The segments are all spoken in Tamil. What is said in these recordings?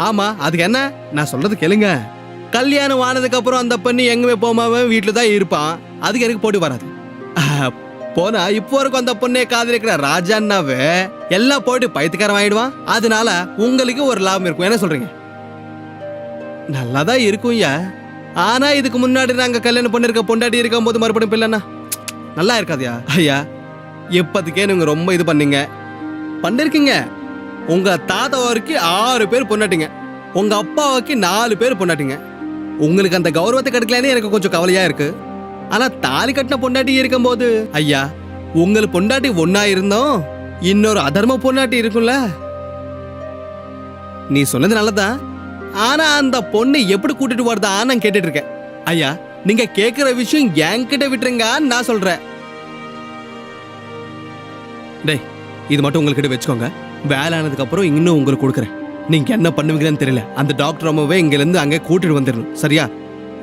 ஆமா, அதுக்கு என்ன? நான் சொல்றது கேளுங்க. கல்யாணம் ஆனதுக்கு அப்புறம் அந்த பொண்ணு எங்கவே போகாம வீட்டுல தான் இருப்பான். அதுக்கு எனக்கு போட்டு வராது. போனா இப்போ வரைக்கும் அந்த பொண்ணே காதலிக்கிற ராஜான்னாவே எல்லாம் போயிட்டு பைத்தியக்காரன் ஆயிடுவான். அதனால உங்களுக்கு ஒரு லாபம் இருக்கும். என்ன சொல்றீங்க? நல்லாதான் இருக்கும் ஐயா. ஆனா இதுக்கு முன்னாடி நாங்க கல்யாணம் பண்ணிருக்க பொண்டாட்டி இருக்கும் போது மறுபடியும் பிள்ளைன்னா நல்லா இருக்காதியா ஐயா. இப்போதைக்கே நீங்க ரொம்ப இது பண்ணிருக்கீங்க. உங்க தாத்தா வரைக்கும் 6 பேர் பொண்டாட்டிங்க, உங்க அப்பாவுக்கு 4 பேர் பொண்டாட்டிங்க. உங்களுக்கு அந்த கௌரவத்தை கிடைக்கலன்னு எனக்கு கொஞ்சம் கவலையா இருக்கு. ஆனா தாலி கட்டின பொண்டாட்டி இருக்கும் போது ஐயா, உங்களுக்கு பொண்டாட்டி ஒன்னா இருந்தோம், இன்னொரு அதர்ம பொண்டாட்டி இருக்கும்ல. நீ சொன்னது நல்லதான். ஆனா அந்த பொண்ணை எப்படி கூட்டிட்டு வரதா நான் கேட்டுட்டு இருக்கேன் ஐயா. நீங்க கேக்குற விஷயம் என்கிட்ட விட்டுருங்க, நான் சொல்றேன். டேய், இது மட்டும் உங்ககிட்ட வச்சுக்கோங்க. வேலை ஆனதுக்கு அப்புறம் இன்னும் உங்களுக்கு கொடுக்குறேன். நீங்க என்ன பண்ணுவீங்கன்னு தெரியல. அந்த டாக்டர் அம்மாவே இங்க இருந்து அங்கே கூட்டிட்டு வந்துடணும், சரியா?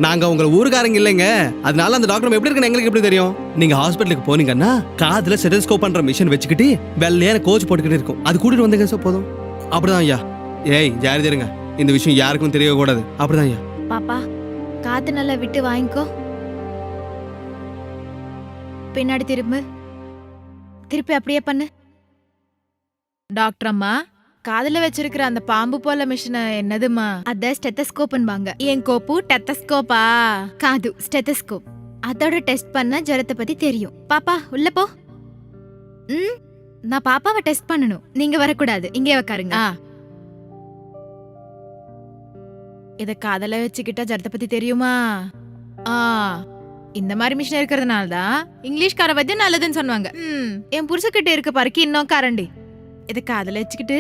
நாங்க உங்க ஊருக்காரங்க இல்லைங்க, அதனால அந்த டாக்டர் எப்படி இருக்குன்னு எங்களுக்கு எப்படி தெரியும்? நீங்க ஹாஸ்பிட்டலுக்கு போனீங்கன்னா காதுல ஸ்டெதஸ்கோப் பண்ற மிஷின் வச்சுக்கிட்டு வெள்ளையான கோச் போட்டுக்கிட்டு இருக்கும், அது கூட்டிட்டு வந்தீங்க சார் போதும். அப்படிதான் ஐயா. ஏய் ஜாரி தருங்க, இந்த விஷயம் யாருக்கும் தெரியக்கூடாது. அப்படிதான் ஐயா. பாப்பா, காத்து நல்லா விட்டு வாங்கிக்கோ. பின்னாடி திருப்பி அப்படியே பண்ணு. டாக்டர் அம்மா, காதுல வச்சிருக்கிற அந்த பாம்பு போல மிஷின் என்னதுமா? அத ஸ்டெத்தஸ்கோப்ன்பாங்க. என் கோப்பு டெத்தஸ்கோப்பா? காது ஸ்டெத்தஸ்கோப். அதோட டெஸ்ட் பண்ண ஜரத்தை பத்தி தெரியும். பாப்பா உள்ள போ. நான் பாப்பாவை டெஸ்ட் பண்ணணும், நீங்க வரக்கூடாது. இங்கே உட்காருங்க. இத காதல வச்சுக்கிட்டா ஜரத்தை பத்தி தெரியுமா? இந்த மாதிரி மிஷின் இருக்கிறதுனால தான் இங்கிலீஷ்கார வைத்தியம் நல்லதுன்னு சொன்னாங்க. என் புருஷக்கிட்ட இருக்க பாருக்கி இன்னும் கரண்டி. இத காதல வச்சுக்கிட்டு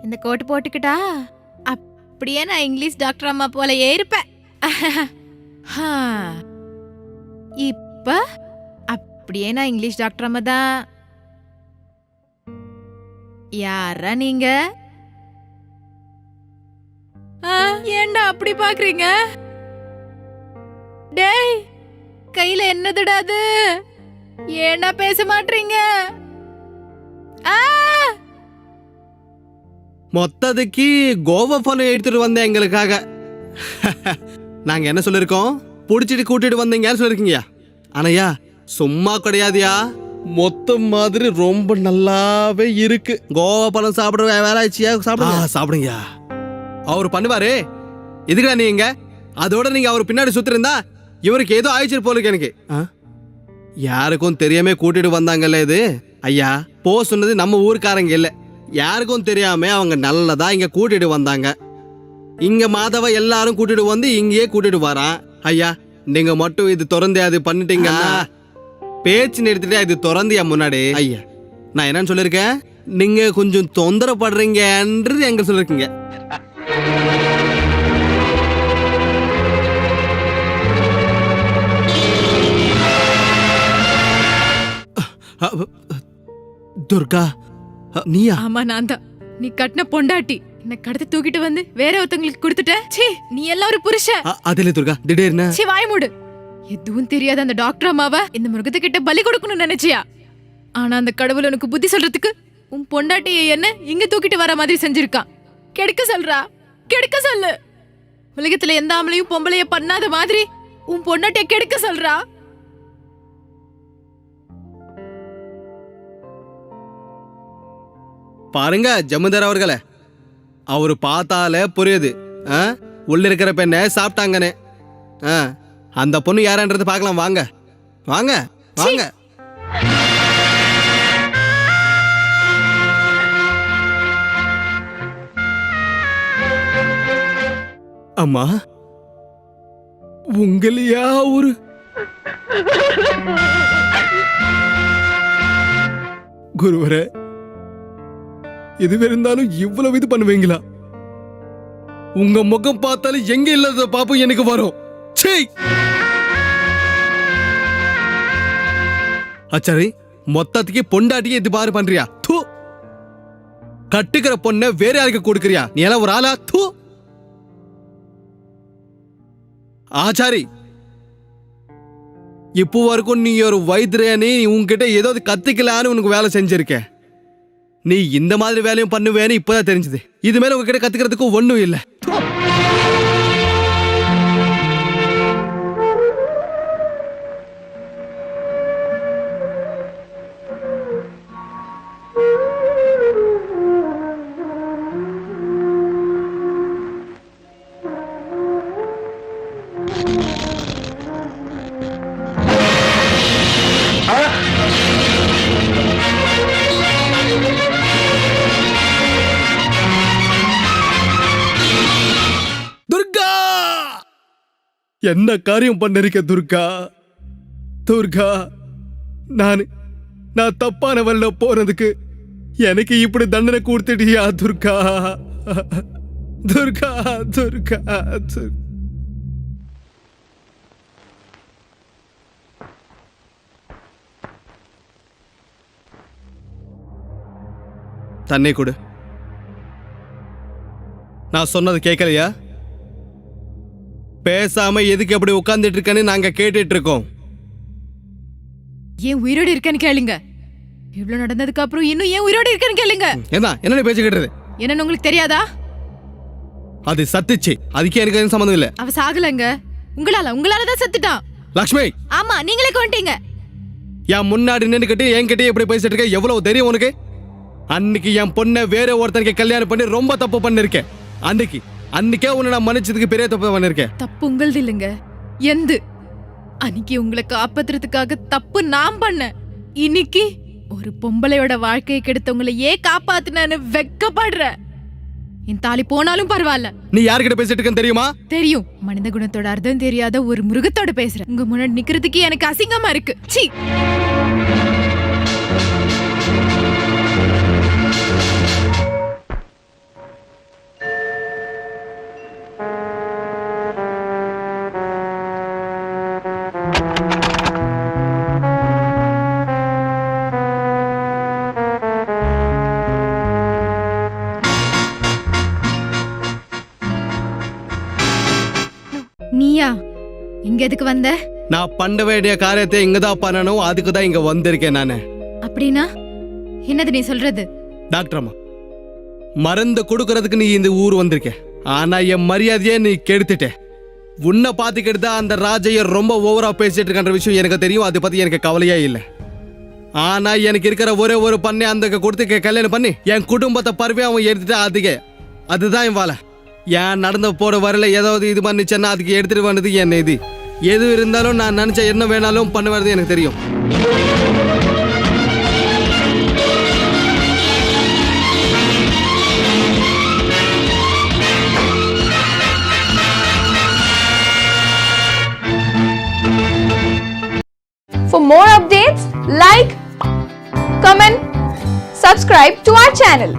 இந்த கோட்டு போட்டுக்கிட்டா அப்படியே நான் இங்கிலீஷ் டாக்டர் அம்மா போலயே இருப்பேன். இப்ப அப்படியே நான் இங்கிலீஷ் டாக்டர் அம்மா தான். யாரா நீங்க? ஏண்டா அப்படி பாக்குறீங்க? டேய், கையில என்னதுடா அது? ஏண்டா பேச மாட்டீங்க? மொத்தத்துக்கு கோவா போன எடுத்துட்டு வந்தேன் எங்களுக்காக. நாங்க என்ன சொல்லிருக்கோம்? புடிச்சிட்டு கூட்டிட்டு வந்தீங்கன்னு சொல்லிருக்கீங்க. ஆனையா சும்மா கிடையாதுயா, மொத்தம் மாதிரி ரொம்ப நல்லாவே இருக்கு. கோவா பழம் சாப்பிட வேலை ஆயிடுச்சியா? சாப்பிடுங்க. அவரு பண்ணுவாரு. இதுக்கா நீங்க அதோட நீங்க அவர் பின்னாடி சுத்திருந்தா இவருக்கு ஏதோ ஆயிடுச்சு போல இருக்கு எனக்கு. யாருக்கும் தெரியாம கூட்டிட்டு வந்தாங்கல்ல இது ஐயா. போ சொன்னது நம்ம ஊருக்காரங்க இல்ல, யாருக்கும் தெரியாம அவங்க நல்லதா இங்க கூட்டிட்டு வந்தாங்க. இங்க மாதவ எல்லாரும் கூட்டிட்டு வந்து இங்கேயே கூட்டிட்டு வரான் ஐயா. நீங்க மட்டும் இது திறந்து அது பண்ணிட்டீங்கன்னா பேச்சு நிறுத்திட்டு இது திறந்தியா முன்னாடி ஐயா. நான் என்னன்னு சொல்லிருக்கேன், நீங்க கொஞ்சம் தொந்தரப்படுறீங்கன்றது எங்க சொல்லிருக்கீங்க. துர்கா நீயா? ஆமா, நான் தான். நீ கட்டின பொண்டாட்டி என்ன கடத்தி தூக்கிட்டு வந்து வேற ஒருத்தங்களுக்கு கொடுத்துட்ட. சீ, நீ எல்லாம் ஒரு புருஷன். அதுல துர்கா திடீர்னு சீ, வாய் மூடு. எதுவும் தெரியாத அந்த டாக்டர் அம்மாவ இந்த மிருகத்துக்கிட்ட பலி கொடுக்கணும்னு நினைச்சியா? ஆனா அந்த கடவுள் உனக்கு புத்தி சொல்றதுக்கு உன் பொண்டாட்டியை என்ன இங்க தூக்கிட்டு வர மாதிரி செஞ்சிருக்கான். கெடுக்க சொல்றா, கெடுக்க சொல்லு. உலகத்துல எந்த ஆம்பளையும் பொம்பளைய பண்ணாத மாதிரி உன் பொண்டாட்டிய கெடுக்க சொல்றா. பாருங்க ஜமீன்தார் அவர்களே, அவரு பார்த்தாலே புரியுது உள்ள இருக்கிற பெண்ணை சாப்பிட்டாங்கன்னு. அந்த பொண்ணு யாரன்றது பார்க்கலாம். வாங்க வாங்க வாங்க. அம்மா உங்களையா ஒரு குருவரே, எதுவே இருந்தாலும் இவ்வளவு இது பண்ணுவீங்களா? உங்க முகம் பார்த்தாலும் எங்க இல்லாத பாப்பம் எனக்கு வரும். அச்சாரி, மொத்தத்துக்கு பொண்டாட்டியே இது பாரு பண்றியா? தூ, கட்டுக்கிற பொண்ணை வேற யாருக்கு கொடுக்கறியா? நீ எல்லாம் ஒரு ஆளா? தூ. ஆச்சாரி, இப்போ வரைக்கும் நீ ஒரு வைத்தியனே, உன்கிட்ட ஏதாவது கத்துக்கலான்னு உனக்கு வேலை செஞ்சிருக்க. நீ இந்த மாதிரி வேலையும் பண்ணுவேன்னு இப்பதான் தெரிஞ்சது. இது மேல உங்ககிட்ட கத்துக்கிறதுக்கு ஒண்ணும் இல்ல. துர்கா, என்ன காரியம் பண்ணிருக்க துர்கா? துர்கா, நான் தப்பான வழியில போறதுக்கு எனக்கு இப்படி தண்டனை கொடுத்துட்டியா துர்கா? துர்கா துர்கா துர்கா. தண்ணி கொடு. நான் சொன்னது கேட்கலையா? பேசாம எதுக்கு அப்படி உட்கார்ந்துட்டு இருக்கேன்னு நாங்க கேட்டுட்டு இருக்கோம். ஏன் உயிரோடு இருக்கேன்னு கேளுங்க. இவ்வளவு நடந்ததுக்கு அப்புறம் இன்னும் ஏன் உயிரோடு இருக்கேன்னு கேளுங்க. என்ன பேசிக்கிட்டு? என்னன்னு உங்களுக்கு தெரியாதா? அது சத்துச்சு, அதுக்கே எனக்கு எதுவும் சம்மந்தம் இல்ல. அவ சாகலங்க, உங்களாலதான் செத்துட்டான். லக்ஷ்மி, ஆமா, நீங்களே கொண்டீங்க. என் முன்னாடி நின்னுக்கிட்டு என்கிட்ட இப்படி பேசிட்டு இருக்க, எவ்வளவு தெரியும் உனக்கு? அன்னைக்கு என் பொண்ணை வேற ஒருத்தருக்கு கல்யாணம் பண்ணி ரொம்ப தப்பு பண்ணிருக்கேன். அன்னைக்கே உன்னை நான் மன்னிச்சதுக்கு பெரிய தப்பு பண்ணிருக்கேன். தப்பு உங்களது இல்லைங்க, எந்து. அன்னைக்கு உங்களை காப்பாத்துறதுக்காக தப்பு நான் பண்ணேன். இன்னைக்கு ஒரு பொம்பளையோட வாழ்க்கையை கெடுத்தவங்களை காப்பாத்துனேன்னு வெக்கப்படுற. என் தாலி போனாலும் பரவாயில்ல. நீ யார்கிட்ட பேசிட்டு இருக்கன்னு தெரியுமா? தெரியும். மனித குணத்தோட அர்த்தம் தெரியாத ஒரு மிருகத்தோட பேசுறேன். உங்க முன்னாடி நிக்கிறதுக்கு எனக்கு அசிங்கமா இருக்கு. சீ. நீயா இங்க எதுக்கு வந்த? நான் பண்ண வேண்டிய காரியத்தை இங்கதான் பண்ணணும், அதுக்குதான் இங்க வந்திருக்கேன் நானு. அப்படின்னா என்னது நீ சொல்றது? டாக்டர் அம்மா, மருந்து கொடுக்கறதுக்கு நீ இந்த ஊர் வந்திருக்க. ஆனா என் மரியாதையே நீ கெடுத்துட்ட. உன்னை பார்த்து கெடுத்தா அந்த ராஜைய ரொம்ப ஓவரா பேசிட்டு இருக்கின்ற விஷயம் எனக்கு தெரியும். அதை பத்தி எனக்கு கவலையே இல்லை. ஆனா எனக்கு இருக்கிற ஒரே ஒரு பண்ணை அந்த கொடுத்து கல்யாணம் பண்ணி என் குடும்பத்தை பருவே அவன் எடுத்துட்டா. அதுதான் என் வாழை. ஏன் நடந்த போற வரல ஏதாவது இது பண்ணிச்சேன்னா அதுக்கு எடுத்துட்டு வந்தது என்ன? இது எது இருந்தாலும் நான் நினைச்ச என்ன வேணாலும் பண்ணுவது எனக்கு தெரியும். For more updates, like, comment, subscribe to our channel.